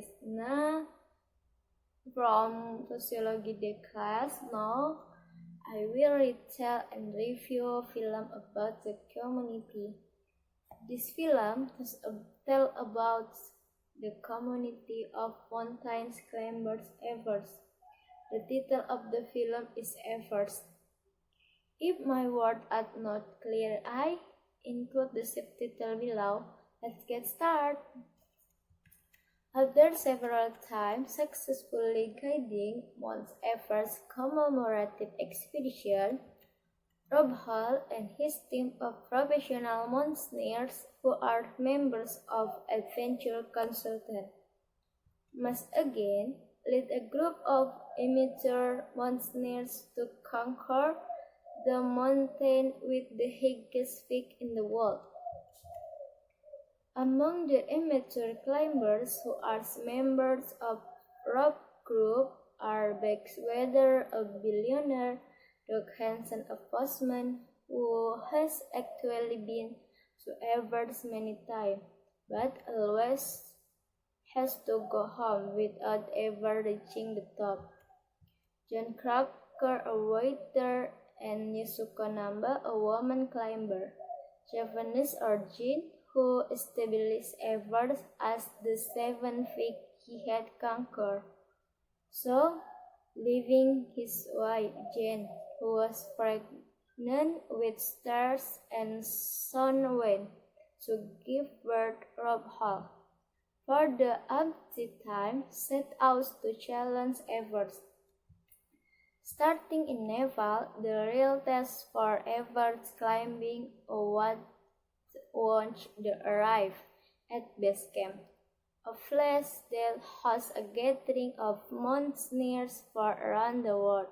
Elisna from Sociology D class. Now I will retell and review a film about the community. This film tells about the community of mountain climbers Everest. The title of the film is Everest. If my words are not clear, I include the subtitle below. Let's get started. After several times successfully guiding Mount Everest commemorative expedition, Rob Hall and his team of professional mountaineers who are members of Adventure Consultant must again lead a group of amateur mountaineers to conquer the mountain with the highest peak in the world. Among the amateur climbers who are members of Rob Group are Bex Weather, a billionaire, Doug Hansen, a postman who has actually been to Everest many times, but always has to go home without ever reaching the top. John Crocker, a waiter, and Yasuko Namba, a woman climber. Japanese origin, who established Everest as the seventh peak he had conquered. So, leaving his wife Jane, who was pregnant with stars and son Wayne, to give birth Rob Hall. For the umpteenth time, set out to challenge Everest. Starting in Nepal, the real test for Everest climbing was once they arrived at base camp, a place that hosts a gathering of mountaineers from around the world.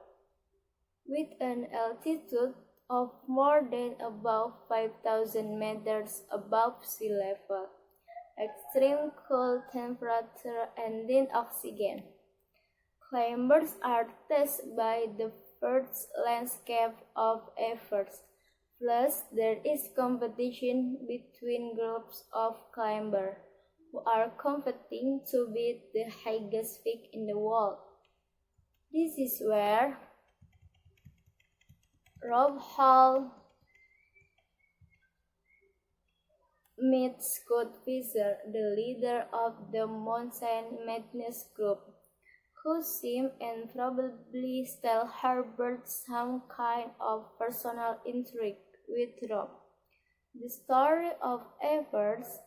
With an altitude of more than about 5,000 meters above sea level, extreme cold temperature and thin oxygen, climbers are tested by the first landscape of Everest. Plus, there is competition between groups of climbers who are competing to beat the highest peak in the world. This is where Rob Hall meets Scott Fisher, the leader of the Mountain Madness group, who seemed and probably still harbored some kind of personal intrigue with Rob. The story of Everest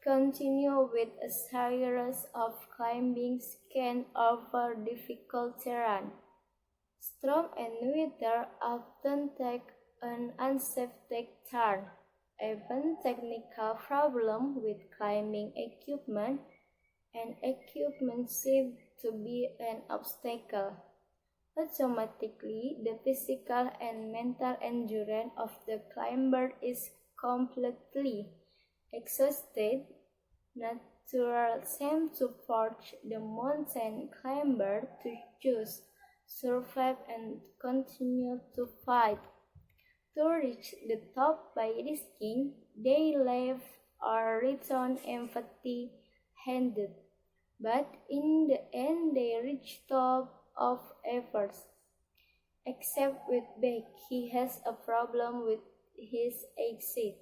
continues with a series of climbing scans over difficult terrain. Storm and weather often take an unsafe turn. Even technical problems with climbing equipment seem to be an obstacle. Automatically, the physical and mental endurance of the climber is completely exhausted. Natural seems to force the mountain climber to choose, survive, and continue to fight. To reach the top by risking their life or return empty-handed. But in the end they reach top of Everest. Except with Beck, he has a problem with his exit.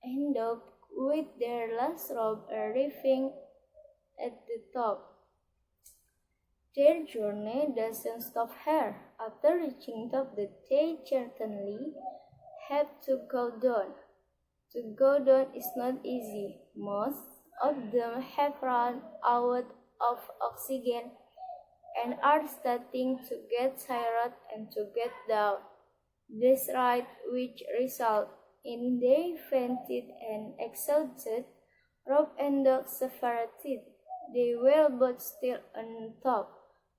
End up with their last rope arriving at the top. Their journey doesn't stop here. After reaching top, they certainly have to go down. To go down is not easy. Most of them have run out of oxygen and are starting to get tired and to get down. This ride, which results in they fainted and exhausted, Rob and Doug separated. They were both still on top,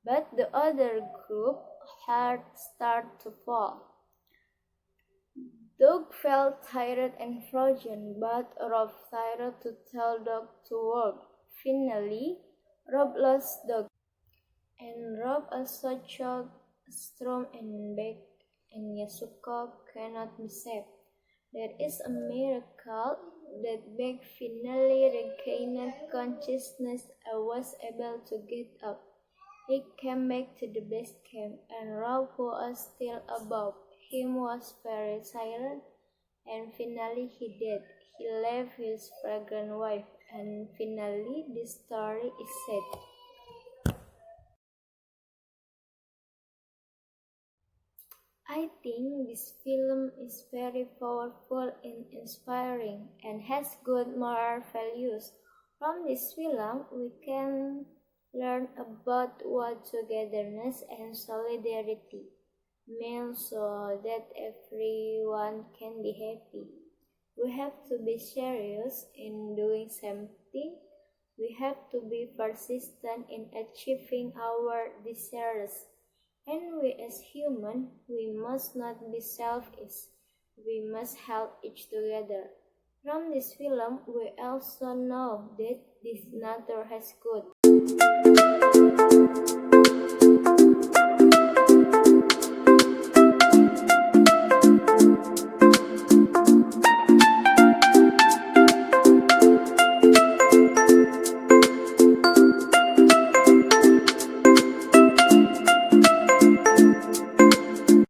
but the other group had started to fall. Doug felt tired and frozen, but Rob tried to tell Doug to work. Finally, Rob lost Doug, and Rob also choked. Storm and Beck and Yasuko cannot be saved. There is a miracle that Beck finally regained consciousness and was able to get up. He came back to the base camp, and Rob, who was still above him, was very silent. And finally he did. He left his fragrant wife, and finally the story is set. I think this film is very powerful and inspiring and has good moral values. From this film, we can learn about what togetherness and solidarity mean so that everyone can be happy. We have to be serious in doing something. We have to be persistent in achieving our desires. And we as humans, we must not be selfish. We must help each together. From this film, we also know that this nature has good.